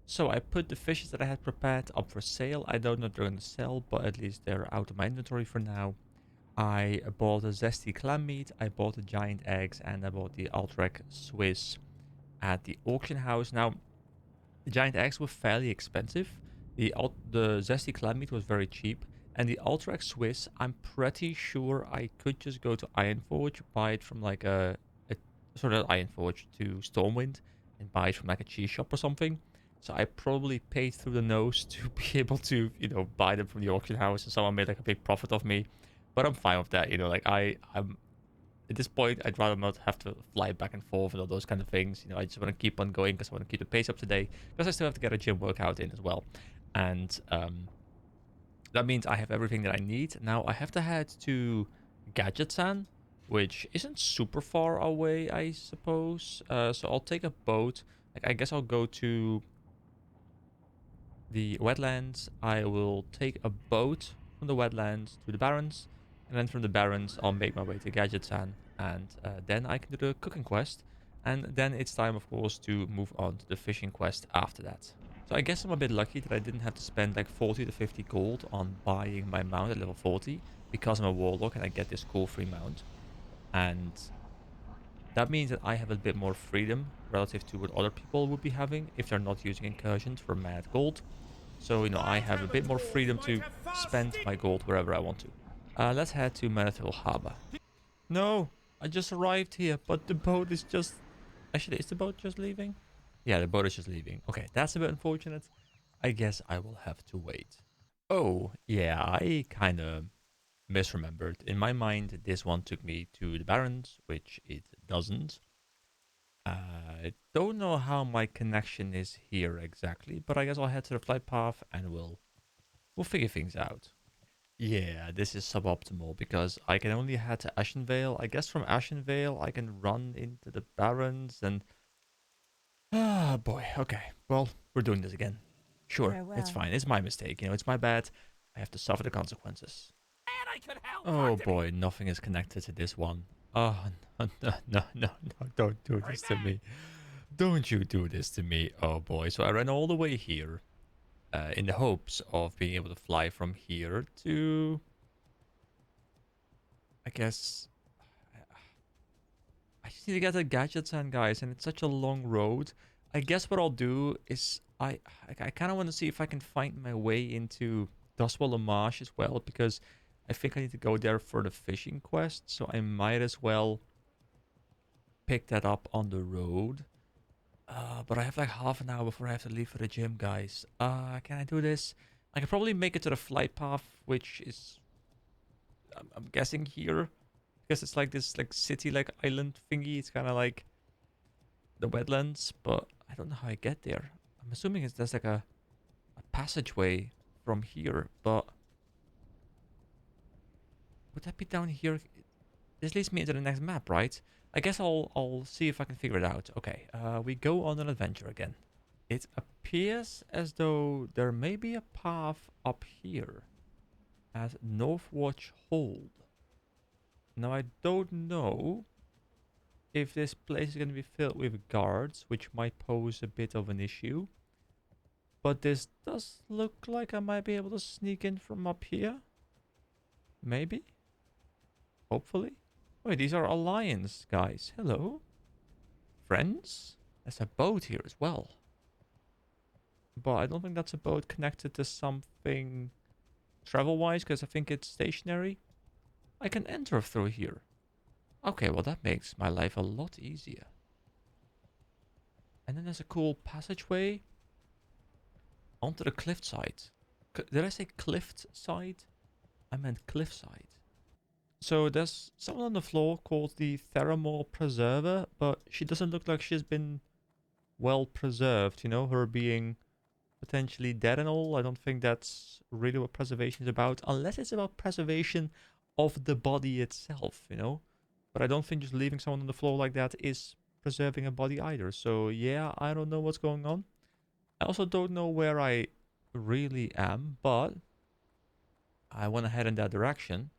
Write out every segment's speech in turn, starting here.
So I put the fishes that I had prepared up for sale. I don't know if they're going to sell, but at least they're out of my inventory for now. I bought a zesty clam meat, I bought the giant eggs, and I bought the Altrek Swiss at the auction house. Now, the giant eggs were fairly expensive. The zesty clam meat was very cheap. And the Altrek Swiss, I'm pretty sure I could just go to Ironforge, buy it from like a sort of Ironforge to Stormwind, and buy it from like a cheese shop or something. So I probably paid through the nose to be able to, buy them from the auction house, and someone made like a big profit of me. But I'm fine with that, like I'm at this point, I'd rather not have to fly back and forth and all those kind of things. I just want to keep on going because I want to keep the pace up today. Because I still have to get a gym workout in as well. And that means I have everything that I need. Now I have to head to Gadgetsan, which isn't super far away, I suppose. So I'll take a boat. Like, I guess I'll go to the wetlands. I will take a boat from the wetlands to the Barrens, and then from the Barrens I'll make my way to Gadgetsan, and then I can do the cooking quest, and then it's time, of course, to move on to the fishing quest after that. So I guess I'm a bit lucky that I didn't have to spend like 40 to 50 gold on buying my mount at level 40, because I'm a warlock and I get this cool free mount, and that means that I have a bit more freedom relative to what other people would be having if they're not using incursions for mad gold. So, I have a bit more freedom to spend my gold wherever I want to. Let's head to Manatee Harbor. No, I just arrived here, but the boat is just... Actually, is the boat just leaving? Yeah, the boat is just leaving. Okay, that's a bit unfortunate. I guess I will have to wait. Oh, yeah, I kind of misremembered. In my mind, this one took me to the Barrens, which it doesn't. I don't know how my connection is here exactly, but I guess I'll head to the flight path and we'll figure things out. Yeah, this is suboptimal because I can only head to Ashenvale. I guess from Ashenvale I can run into the Barrens and... Ah, boy. Okay. Well, we're doing this again. Sure, Very it's well. fine. It's my mistake. It's my bad. I have to suffer the consequences. And I could help Oh find him. boy, nothing is connected to this one. Oh, no, no, no, no, no, don't do Hurry this to back. me. Don't you do this to me. Oh boy, so I ran all the way here in the hopes of being able to fly from here to... I guess... I just need to get the gadgets on, guys, and it's such a long road. I guess what I'll do is I kind of want to see if I can find my way into Dustwallow Marsh as well, because I think I need to go there for the fishing quest, so I might as well pick that up on the road. But I have like half an hour before I have to leave for the gym, guys. Can I do this? I can probably make it to the flight path, which is, I'm guessing here, because it's like this like city like island thingy. It's kind of like the wetlands, but I don't know how I get there. I'm assuming there's like a passageway from here, but would that be down here? This leads me into the next map, right? I guess I'll see if I can figure it out. Okay, we go on an adventure again. It appears as though there may be a path up here at Northwatch Hold. Now I don't know if this place is going to be filled with guards, which might pose a bit of an issue. But this does look like I might be able to sneak in from up here. Maybe? Hopefully? Wait, these are Alliance guys. Hello? Friends? There's a boat here as well. But I don't think that's a boat connected to something travel-wise, because I think it's stationary. I can enter through here. Okay, well that makes my life a lot easier. And then there's a cool passageway onto the cliffside. Did I say cliffside? I meant cliffside. So there's someone on the floor called the Theramore Preserver, but she doesn't look like she's been well preserved, her being potentially dead and all. I don't think that's really what preservation is about, unless it's about preservation of the body itself. But I don't think just leaving someone on the floor like that is preserving a body either. So yeah, I don't know what's going on. I also don't know where I really am, but I want to head in that direction.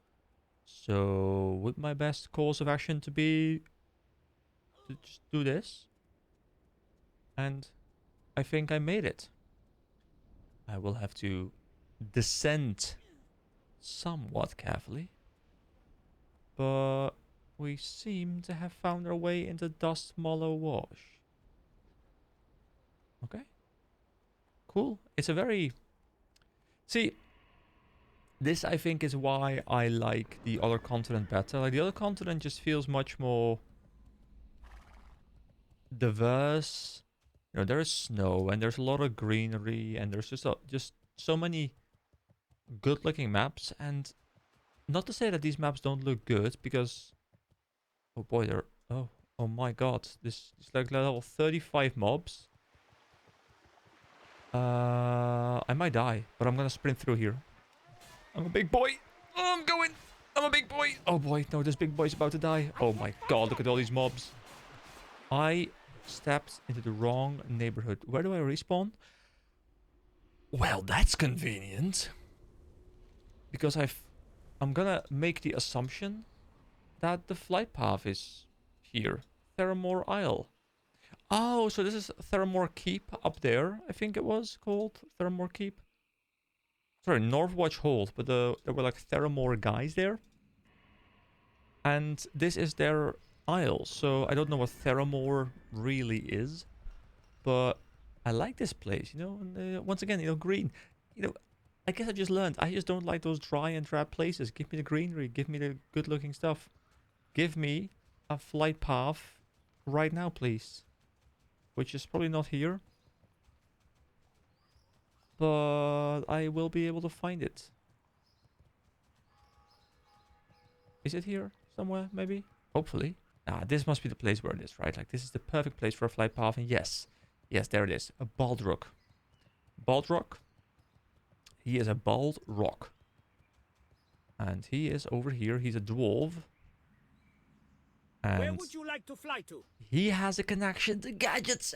So would my best course of action to be to just do this? And I think I made it. I will have to descend somewhat carefully. But we seem to have found our way into Dust Mallow Wash. Okay. Cool. It's a very... See, this I think is why I like the other continent better. Like the other continent just feels much more diverse. You know, there is snow and there's a lot of greenery and there's just so many good looking maps. And not to say that these maps don't look good, because oh boy, they're oh my god, this is like level 35 mobs. I might die, but I'm gonna sprint through here. I'm a big boy. Oh, I'm going. I'm a big boy. Oh boy, no, this big boy's about to die. Oh my god, look at all these mobs. I stepped into the wrong neighborhood. Where do I respawn? Well, that's convenient. Because I'm gonna make the assumption that the flight path is here. Theramore Isle. Oh, so this is Theramore Keep up there. I think it was called Theramore Keep. Sorry, Northwatch Hold, but there were like Theramore guys there. And this is their isle, so I don't know what Theramore really is. But I like this place, you know, and once again, you know, green. You know, I guess I just learned, I just don't like those dry and drab places. Give me the greenery, give me the good looking stuff. Give me a flight path right now, please. Which is probably not here. But I will be able to find it. Is it here somewhere, maybe? Hopefully. Ah, this must be the place where it is, right? Like, this is the perfect place for a flight path. And yes, yes, there it is. A Baldrock. Baldrock. He is a bald rock. And he is over here. He's a dwarf. And where would you like to fly to? He has a connection to Gadgets.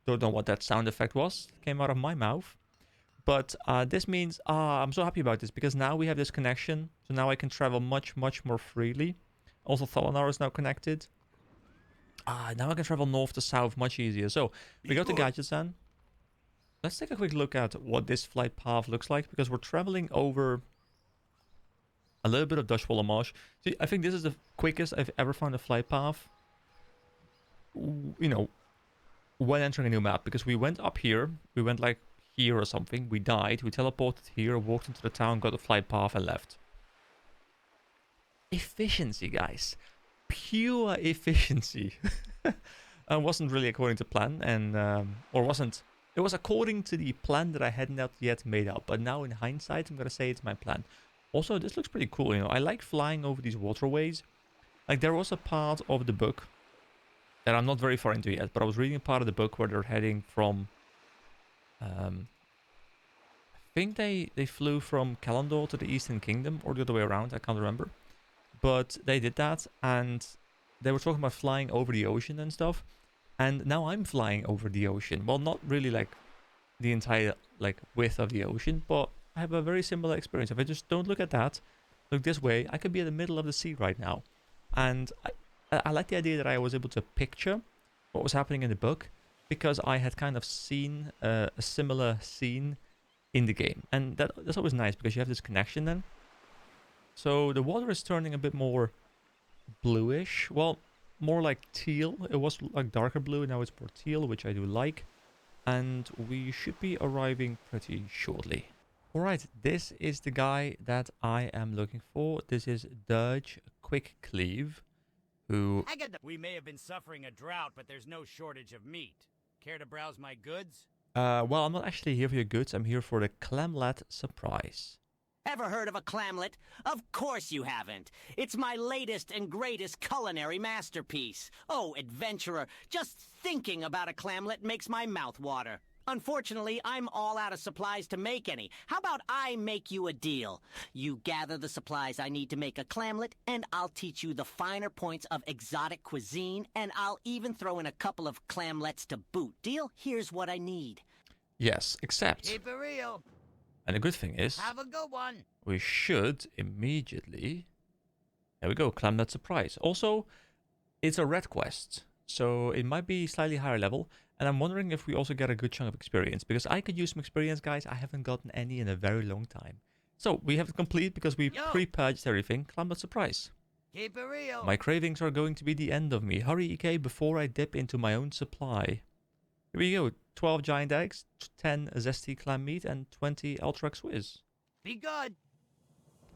Don't know what that sound effect was. It came out of my mouth. But this means, I'm so happy about this, because now we have this connection. So now I can travel much, much more freely. Also, Thalanar is now connected. Now I can travel north to south much easier. So, we go to Gadgetzan. Let's take a quick look at what this flight path looks like, because we're traveling over a little bit of Dashwalla Marsh. See, I think this is the quickest I've ever found a flight path. You know, when entering a new map, because we went up here, we went like here or something, we died, we teleported here, walked into the town, got a flight path and left. Efficiency, guys. Pure efficiency. Wasn't really according to plan, and or wasn't, it was according to the plan that I hadn't yet made up, but now in hindsight I'm gonna say it's my plan. Also, this looks pretty cool, you know, I like flying over these waterways. Like, there was a part of the book that I'm not very far into yet, but I was reading a part of the book where they're heading from... I think they flew from Kalimdor to the Eastern Kingdom, or the other way around, I can't remember. But they did that, and they were talking about flying over the ocean and stuff. And now I'm flying over the ocean. Well, not really like the entire like width of the ocean, but I have a very similar experience. If I just don't look at that, look this way, I could be in the middle of the sea right now. And I like the idea that I was able to picture what was happening in the book, because I had kind of seen a similar scene in the game. And that's always nice, because you have this connection then. So the water is turning a bit more bluish. Well, more like teal. It was like darker blue, now it's more teal, which I do like. And we should be arriving pretty shortly. Alright, this is the guy that I am looking for. This is Dirge Quickcleave, who... We may have been suffering a drought, but there's no shortage of meat. Care to browse my goods? Well, I'm not actually here for your goods. I'm here for the Clamlet surprise. Ever heard of a clamlet? Of course you haven't. It's my latest and greatest culinary masterpiece. Oh, adventurer, just thinking about a clamlet makes my mouth water. Unfortunately, I'm all out of supplies to make any. How about I make you a deal? You gather the supplies I need to make a clamlet, and I'll teach you the finer points of exotic cuisine, and I'll even throw in a couple of clamlets to boot. Deal? Here's what I need. Yes, except... Keep it real. And the good thing is... Have a good one. We should immediately... There we go, Clamlet surprise. Also, it's a red quest, so it might be slightly higher level. And I'm wondering if we also get a good chunk of experience, because I could use some experience, guys. I haven't gotten any in a very long time. So we have it complete because we pre-purged everything. Clamlet surprise. Keep it real. My cravings are going to be the end of me. Hurry, EK, before I dip into my own supply. Here we go. 12 giant eggs, 10 zesty clam meat, and 20 ultra Swizz. Be good.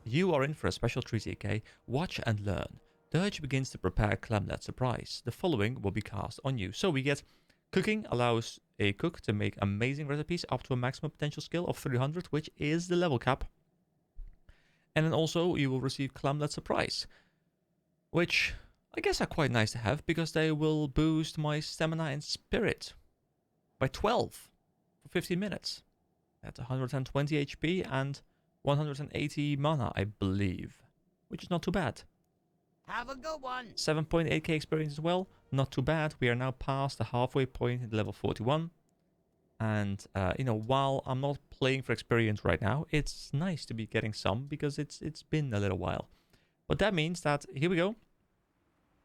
You are in for a special treat, EK. Watch and learn. Dirge begins to prepare clamlet surprise. The following will be cast on you. So we get cooking allows a cook to make amazing recipes up to a maximum potential skill of 300, which is the level cap. And then also you will receive clamlet surprise, which I guess are quite nice to have because they will boost my stamina and spirit by 12 for 15 minutes. That's 120 HP and 180 mana, I believe, which is not too bad. Have a good one. 7.8k experience as well, not too bad. We are now past the halfway point at level 41. And, you know, while I'm not playing for experience right now, it's nice to be getting some because it's been a little while. But that means that, here we go.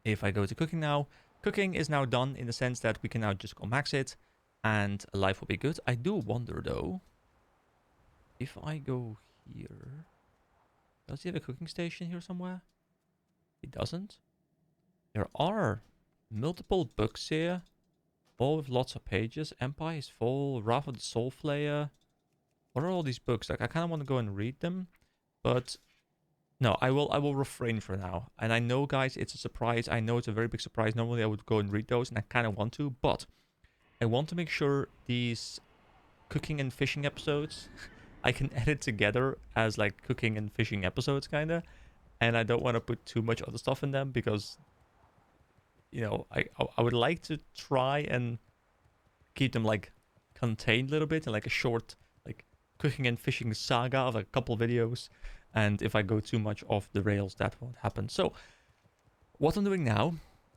If I go to cooking now, cooking is now done in the sense that we can now just go max it and life will be good. I do wonder though, if I go here, does he have a cooking station here somewhere? He doesn't. There are multiple books here, all with lots of pages. Empire is full, Wrath of the Soul Flayer. What are all these books? Like, I kind of want to go and read them, but no, I will refrain for now. And I know, guys, it's a surprise. I know it's a very big surprise. Normally I would go and read those, and I kind of want to, but I want to make sure these cooking and fishing episodes I can edit together as like cooking and fishing episodes, kind of. And I don't want to put too much other stuff in them because, you know, I would like to try and keep them like contained a little bit in like a short like cooking and fishing saga of a couple videos. And if I go too much off the rails, that won't happen. So what I'm doing now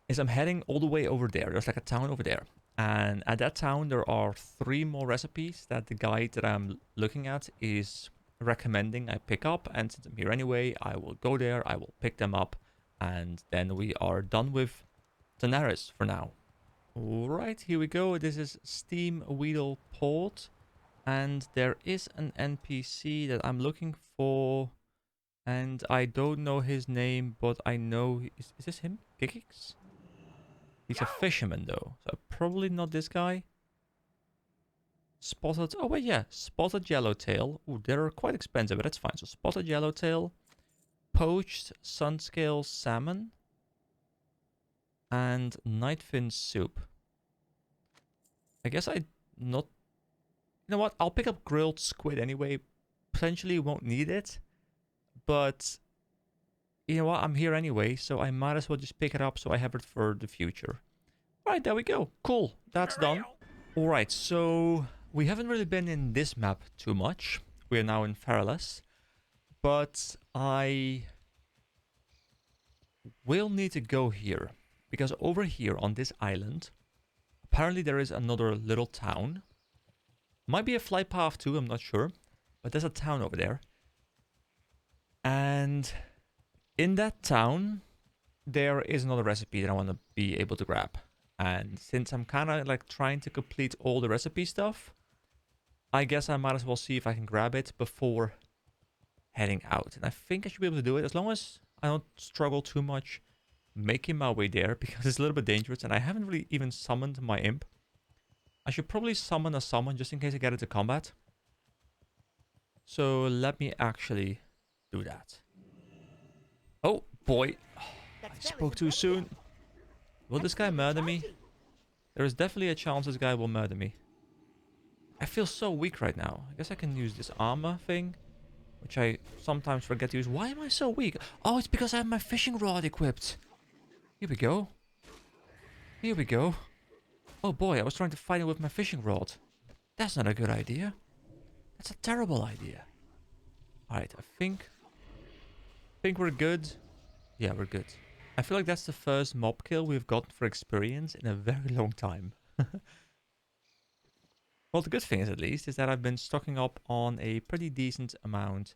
is I'm heading all the way over there. There's like a town over there. And at that town, there are 3 more recipes that the guide that I'm looking at is recommending I pick up. And since I'm here anyway, I will go there, I will pick them up, and then we are done with Daenerys for now. Alright, here we go. This is Steam Weedle Port, and there is an NPC that I'm looking for, and I don't know his name, but I know... Is this him? Kikix? He's a fisherman though, so probably not this guy. Spotted... Oh wait, yeah. Spotted yellowtail. Ooh, they're quite expensive, but that's fine. So spotted yellowtail, poached sunscale salmon, and nightfin soup. I guess I not... You know what? I'll pick up grilled squid anyway. Potentially won't need it, but you know what? I'm here anyway, so I might as well just pick it up so I have it for the future. Alright, there we go. Cool. That's done. Alright, so we haven't really been in this map too much. We are now in Feralas, but I will need to go here because over here on this island, apparently there is another little town. Might be a flight path too, I'm not sure, but there's a town over there. And in that town, there is another recipe that I want to be able to grab. And since I'm kind of like trying to complete all the recipe stuff, I guess I might as well see if I can grab it before heading out. And I think I should be able to do it as long as I don't struggle too much making my way there, because it's a little bit dangerous and I haven't really even summoned my imp. I should probably summon a summon just in case I get into combat. So let me actually do that. Oh boy, I spoke too soon. Will this guy murder me? There is definitely a chance this guy will murder me. I feel so weak right now. I guess I can use this armor thing, which I sometimes forget to use. Why am I so weak? Oh, it's because I have my fishing rod equipped. Here we go. Here we go. Oh boy, I was trying to fight it with my fishing rod. That's not a good idea. That's a terrible idea. Alright, I think we're good. Yeah, we're good. I feel like that's the first mob kill we've gotten for experience in a very long time. Well, the good thing is, at least, is that I've been stocking up on a pretty decent amount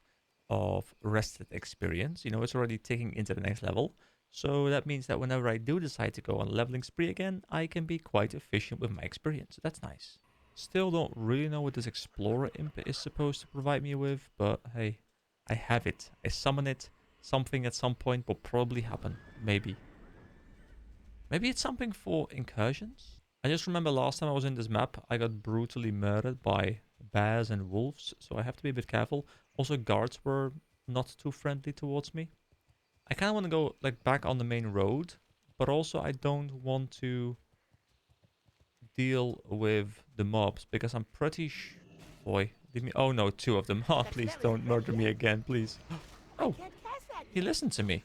of rested experience. You know, it's already taking into the next level. So that means that whenever I do decide to go on a leveling spree again, I can be quite efficient with my experience. That's nice. Still don't really know what this Explorer Imp is supposed to provide me with, but hey, I have it. I summon it. Something at some point will probably happen. Maybe. Maybe it's something for incursions? I just remember last time I was in this map, I got brutally murdered by bears and wolves, so I have to be a bit careful. Also, guards were not too friendly towards me. I kind of want to go like back on the main road, but also I don't want to deal with the mobs because I'm pretty boy, leave me. Oh no, two of them. Oh, please don't murder me again, please. Oh, he listened to me.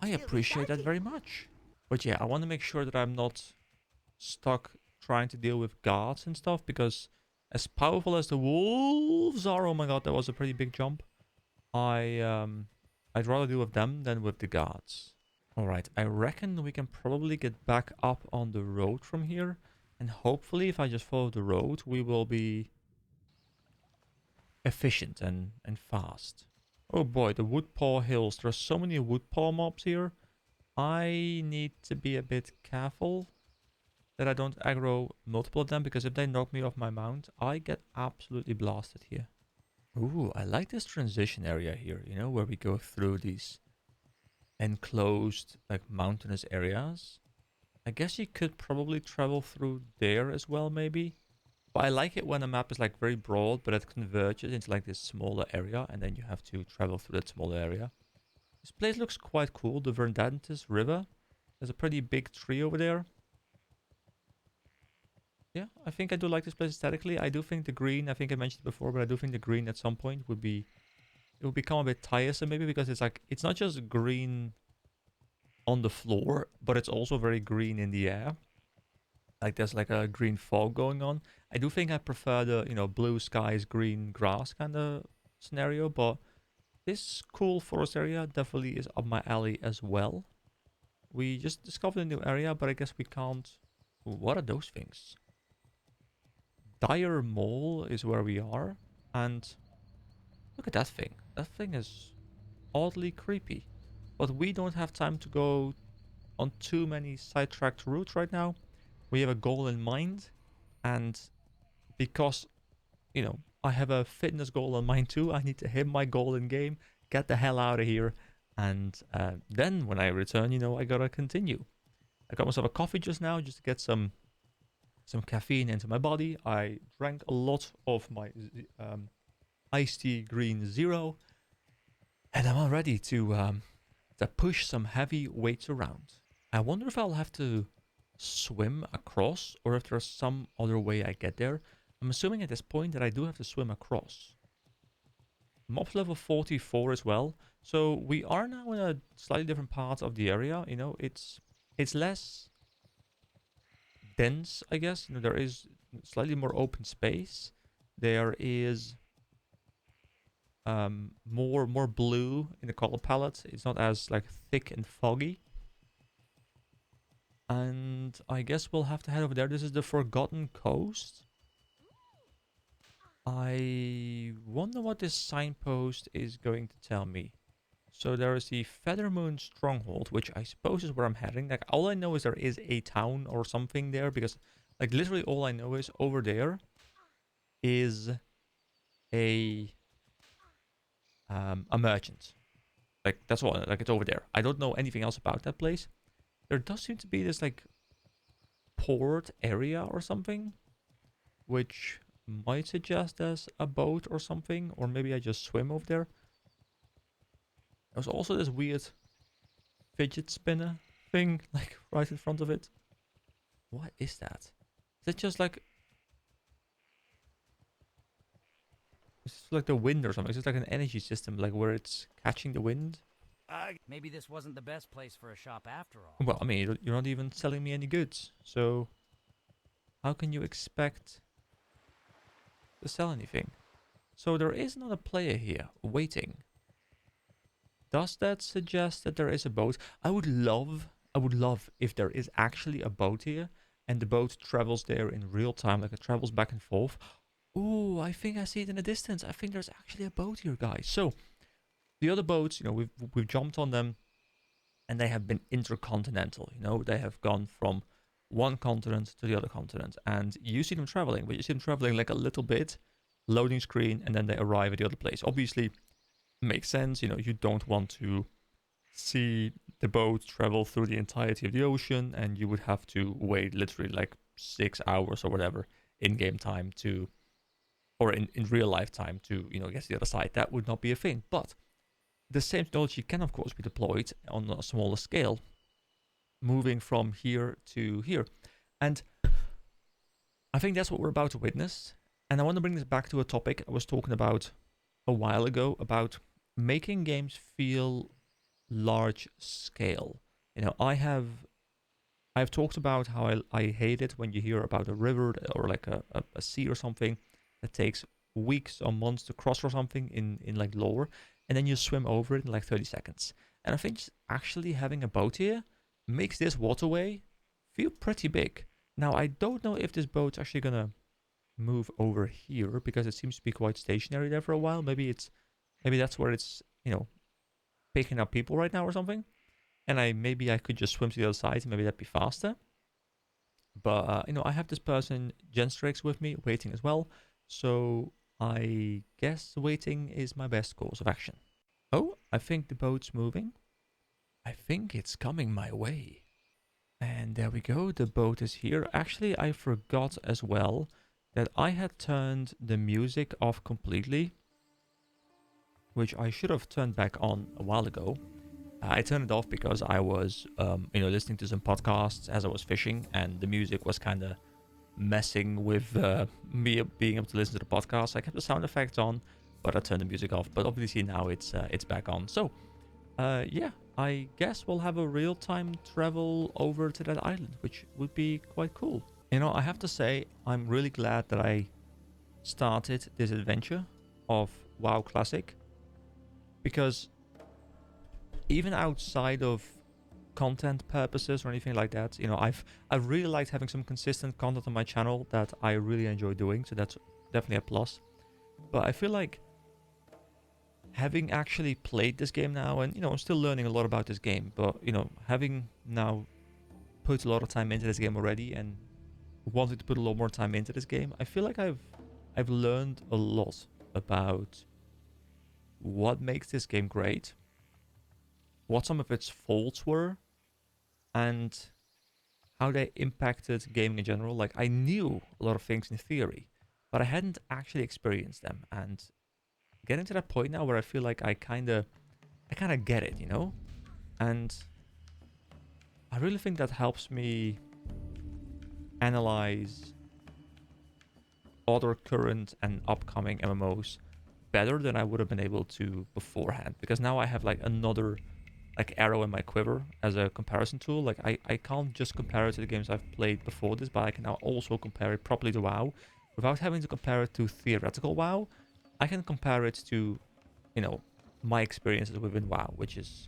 I appreciate that very much. But yeah, I want to make sure that I'm not stuck trying to deal with guards and stuff because as powerful as the wolves are, oh my god, that was a pretty big jump. I'd rather deal with them than with the guards. Alright, I reckon we can probably get back up on the road from here. And hopefully if I just follow the road, we will be efficient and fast. Oh boy, the Woodpaw Hills. There are so many Woodpaw mobs here. I need to be a bit careful that I don't aggro multiple of them, because if they knock me off my mount, I get absolutely blasted here. Ooh, I like this transition area here, you know, where we go through these enclosed, like, mountainous areas. I guess you could probably travel through there as well, maybe. But I like it when a map is, like, very broad, but it converges into, like, this smaller area, and then you have to travel through that smaller area. This place looks quite cool, the Verdantis River. There's a pretty big tree over there. Yeah, I think I do like this place aesthetically. I do think the green, I think I mentioned it before, but I do think the green at some point would be, it would become a bit tiresome maybe, because it's like, it's not just green on the floor, but it's also very green in the air. Like there's like a green fog going on. I do think I prefer the, you know, blue skies, green grass kind of scenario, but this cool forest area definitely is up my alley as well. We just discovered a new area, but I guess we can't... What are those things? Dire Mole is where we are. And look at that thing. That thing is oddly creepy. But we don't have time to go on too many sidetracked routes right now. We have a goal in mind. And because, you know, I have a fitness goal in mind too, I need to hit my goal in game, get the hell out of here. And then when I return, you know, I gotta continue. I got myself a coffee just now just to get some caffeine into my body. I drank a lot of my iced tea green zero, and I'm all ready to push some heavy weights around. I wonder if I'll have to swim across, or if there's some other way I get there. I'm assuming at this point that I do have to swim across. Mobs level 44 as well, so we are now in a slightly different part of the area. You know, it's less dense, I guess. You know, there is slightly more open space. There is more blue in the color palette. It's not as like thick and foggy. And I guess we'll have to head over there. This is the Forgotten Coast. I wonder what this signpost is going to tell me. So there is the Feathermoon Stronghold, which I suppose is where I'm heading. Like, all I know is there is a town or something there, because like literally all I know is over there is a merchant. Like, that's all. Like, it's over there. I don't know anything else about that place. There does seem to be this like port area or something, which might suggest there's a boat or something, or maybe I just swim over there. There's also this weird fidget spinner thing, like right in front of it. What is that? Is it just like... It's like the wind or something. Is it like an energy system, like where it's catching the wind? Maybe this wasn't the best place for a shop after all. Well, I mean, you're not even selling me any goods, so how can you expect to sell anything? So there is another player here, waiting. Does that suggest that there is a boat? I would love if there is actually a boat here, and the boat travels there in real time, like it travels back and forth. Ooh, I think I see it in the distance. I think there's actually a boat here, guys. So, the other boats, you know, we've jumped on them. and they have been intercontinental. You know, they have gone from one continent to the other continent, and you see them traveling, but you see them traveling like a little bit, loading screen, and then they arrive at the other place. Obviously, makes sense. You know, you don't want to see the boat travel through the entirety of the ocean, and you would have to wait literally like 6 hours or whatever in game time to, or in real life time to, you know, get to the other side. That would not be a thing. But the same technology can, of course, be deployed on a smaller scale, moving from here to here. And I think that's what we're about to witness. And I want to bring this back to a topic I was talking about a while ago about making games feel large scale. You know, I've talked about how I hate it when you hear about a river or like a sea or something that takes weeks or months to cross or something in like lore, and then you swim over it in like 30 seconds. And I think just actually having a boat here makes this waterway feel pretty big. Now, I don't know if this boat's actually gonna move over here because it seems to be quite stationary there for a while. Maybe that's where it's, you know, picking up people right now or something. And maybe I could just swim to the other side and maybe that'd be faster. But you know, I have this person Genstrix with me waiting as well. So I guess waiting is my best course of action. Oh, I think the boat's moving. I think it's coming my way. And there we go, the boat is here. Actually, I forgot as well that I had turned the music off completely, which I should have turned back on a while ago. I turned it off because I was, you know, listening to some podcasts as I was fishing, and the music was kind of messing with me being able to listen to the podcast. I kept the sound effects on, but I turned the music off. But obviously now it's back on. So, yeah, I guess we'll have a real-time travel over to that island, which would be quite cool. You know, I have to say, I'm really glad that I started this adventure of WoW Classic, because even outside of content purposes or anything like that, you know, I've really liked having some consistent content on my channel that I really enjoy doing, so that's definitely a plus. But I feel like having actually played this game now, and you know, I'm still learning a lot about this game, but you know, having now put a lot of time into this game already and wanting to put a lot more time into this game, I feel like I've learned a lot about what makes this game great, what some of its faults were, and how they impacted gaming in general. Like, I knew a lot of things in theory, but I hadn't actually experienced them. And getting to that point now where I feel like I kind of get it, you know? And I really think that helps me analyze other current and upcoming MMOs better than I would have been able to beforehand, because now I have like another like arrow in my quiver as a comparison tool. Like, I can't just compare it to the games I've played before this, but I can now also compare it properly to WoW without having to compare it to theoretical WoW. I can compare it to, you know, my experiences within WoW, which is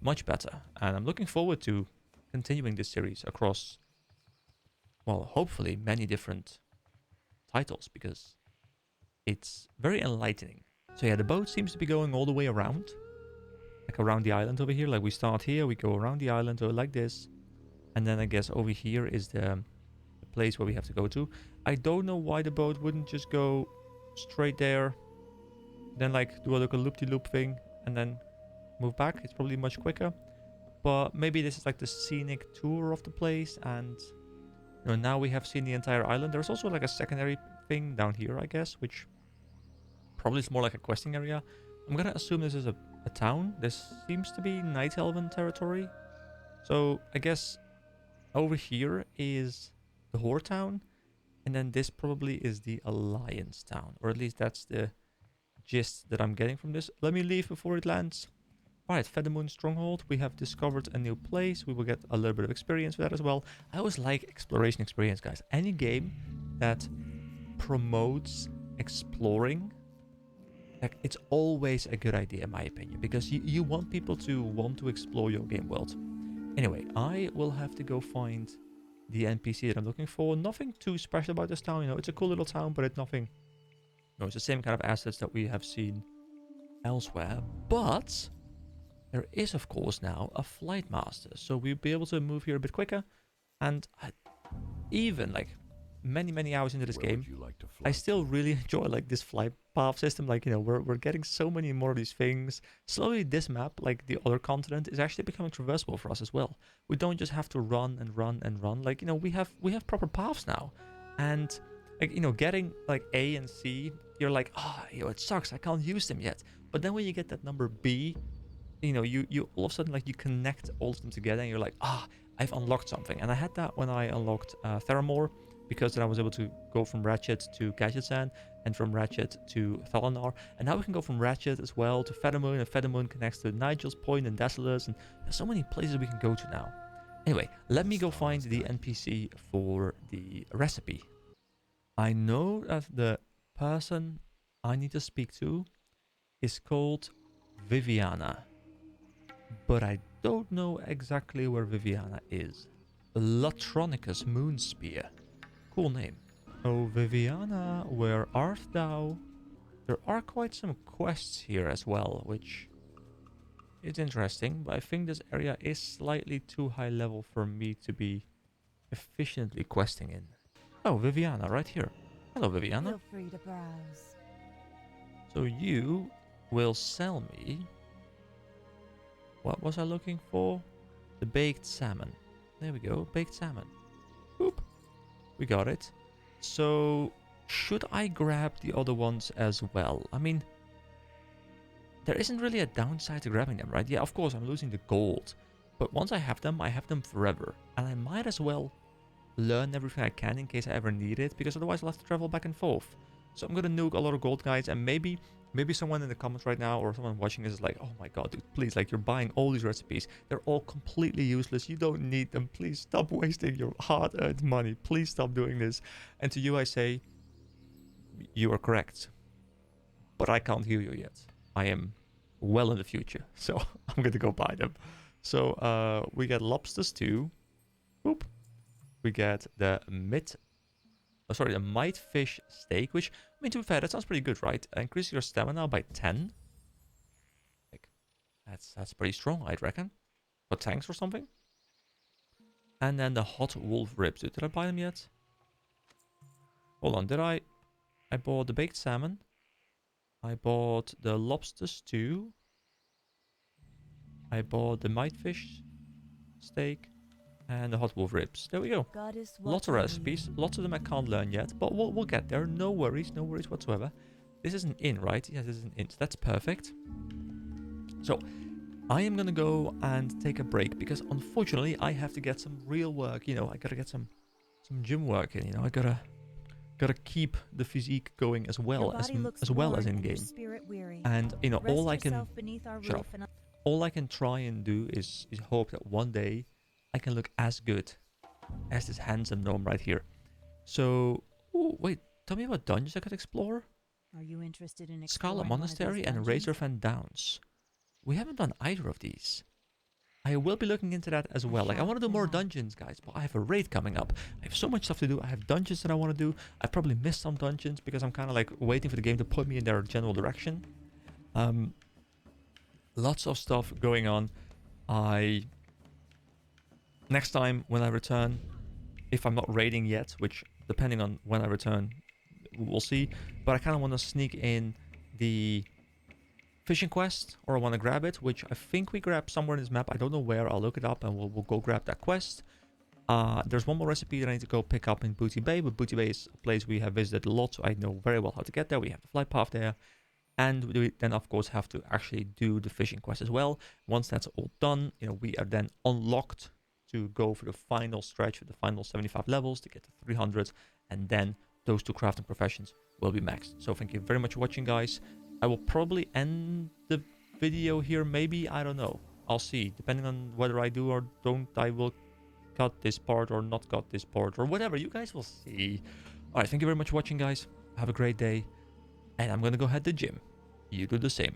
much better. And I'm looking forward to continuing this series across, well, hopefully many different titles, because it's very enlightening. So yeah, the boat seems to be going all the way around, like around the island over here. Like, we start here, we go around the island or like this, and then I guess over here is the place where we have to go to. I don't know why the boat wouldn't just go straight there, then like do a little loop-de-loop thing and then move back. It's probably much quicker, but maybe this is like the scenic tour of the place, and you know, now we have seen the entire island. There's also like a secondary thing down here, I guess, which probably is more like a questing area. I'm gonna assume this is a town. This seems to be Night Elven territory. So I guess over here is the Horde town, and then this probably is the Alliance town, or at least that's the gist that I'm getting from this. Let me leave before it lands. Alright, Feathermoon Stronghold. We have discovered a new place. We will get a little bit of experience with that as well. I always like exploration experience, guys. Any game that promotes exploring, like, it's always a good idea in my opinion, because you want people to want to explore your game world. Anyway, I will have to go find the NPC that I'm looking for. Nothing too special about this town, you know, it's a cool little town, but it's nothing, you know, it's the same kind of assets that we have seen elsewhere. But there is, of course, now a flight master. So we'll be able to move here a bit quicker. And even like many hours into this game, I still really enjoy like this flight path system. Like, you know, we're getting so many more of these things. Slowly this map, like the other continent, is actually becoming traversable for us as well. We don't just have to run and run and run. Like, you know, we have proper paths now. And like, you know, getting like A and C, you're like, oh, you know, it sucks, I can't use them yet. But then when you get that number B, you know, you all of a sudden, like, you connect all of them together and you're like, ah, I've unlocked something. And I had that when I unlocked Theramore, because then I was able to go from Ratchet to Gadgetzan and from Ratchet to Thalanar. And now we can go from Ratchet as well to Feathermoon, and Feathermoon connects to Nigel's Point and Desolus, and there's so many places we can go to now. Anyway, let me go find the NPC for the recipe. I know that the person I need to speak to is called Viviana, but I don't know exactly where Viviana is. Latronicus Moonspear. Cool name. Oh, Viviana, where art thou? There are quite some quests here as well, which is interesting, but I think this area is slightly too high level for me to be efficiently questing in. Oh, Viviana, right here. Hello, Viviana. Feel free to browse. So you will sell me... What was I looking for? The baked salmon. There we go, baked salmon. Boop. We got it. So, should I grab the other ones as well? I mean, there isn't really a downside to grabbing them, right? Yeah, of course, I'm losing the gold. But once I have them forever. And I might as well learn everything I can in case I ever need it, because otherwise I'll have to travel back and forth. So I'm gonna nuke a lot of gold, guys, and maybe someone in the comments right now or someone watching this is like, oh my god, dude, please, like, you're buying all these recipes. They're all completely useless. You don't need them. Please stop wasting your hard-earned money. Please stop doing this. And to you I say, you are correct. But I can't heal you yet. I am well in the future, so I'm gonna go buy them. So we get lobster stew. Boop. We get the the might fish steak, which, I mean, to be fair, that sounds pretty good, right? Increase your stamina by 10. Like, that's pretty strong, I'd reckon. For tanks or something. And then the hot wolf ribs. Did I buy them yet? Hold on, I bought the baked salmon. I bought the lobster stew. I bought the might fish steak. And the hot wolf ribs. There we go. Lots of recipes. Lots of them I can't learn yet, but we'll get there. No worries whatsoever. This is an inn, right? Yes, this is an inn. So that's perfect. So I am gonna go and take a break because unfortunately I have to get some real work. You know, I gotta get some gym work in. You know, I gotta keep the physique going as well as in game. And you know, all I can try and do is hope that one day I can look as good as this handsome gnome right here. So, ooh, wait, tell me what dungeons I could explore. Are you interested in Scarlet Monastery and Razor Fan Downs. We haven't done either of these. I will be looking into that as well. Like, I want to do more dungeons, guys, but I have a raid coming up. I have so much stuff to do. I have dungeons that I want to do. I probably missed some dungeons because I'm kind of like waiting for the game to put me in their general direction. Lots of stuff going on. Next time when I return, if I'm not raiding yet, which depending on when I return, we'll see. But I kind of want to sneak in the fishing quest, or I want to grab it, which I think we grab somewhere in this map. I don't know where. I'll look it up and we'll go grab that quest. There's one more recipe that I need to go pick up in Booty Bay, but Booty Bay is a place we have visited a lot, so I know very well how to get there. We have the flight path there. And we then, of course, have to actually do the fishing quest as well. Once that's all done, you know, we are then unlocked to go for the final stretch with the final 75 levels to get to 300, and then those two crafting professions will be maxed. So thank you very much for watching, guys. I will probably end the video here, maybe, I don't know. I'll see, depending on whether I do or don't. I will cut this part or not cut this part or whatever. You guys will see. All right, thank you very much for watching, guys. Have a great day, and I'm gonna go head to the gym. You do the same.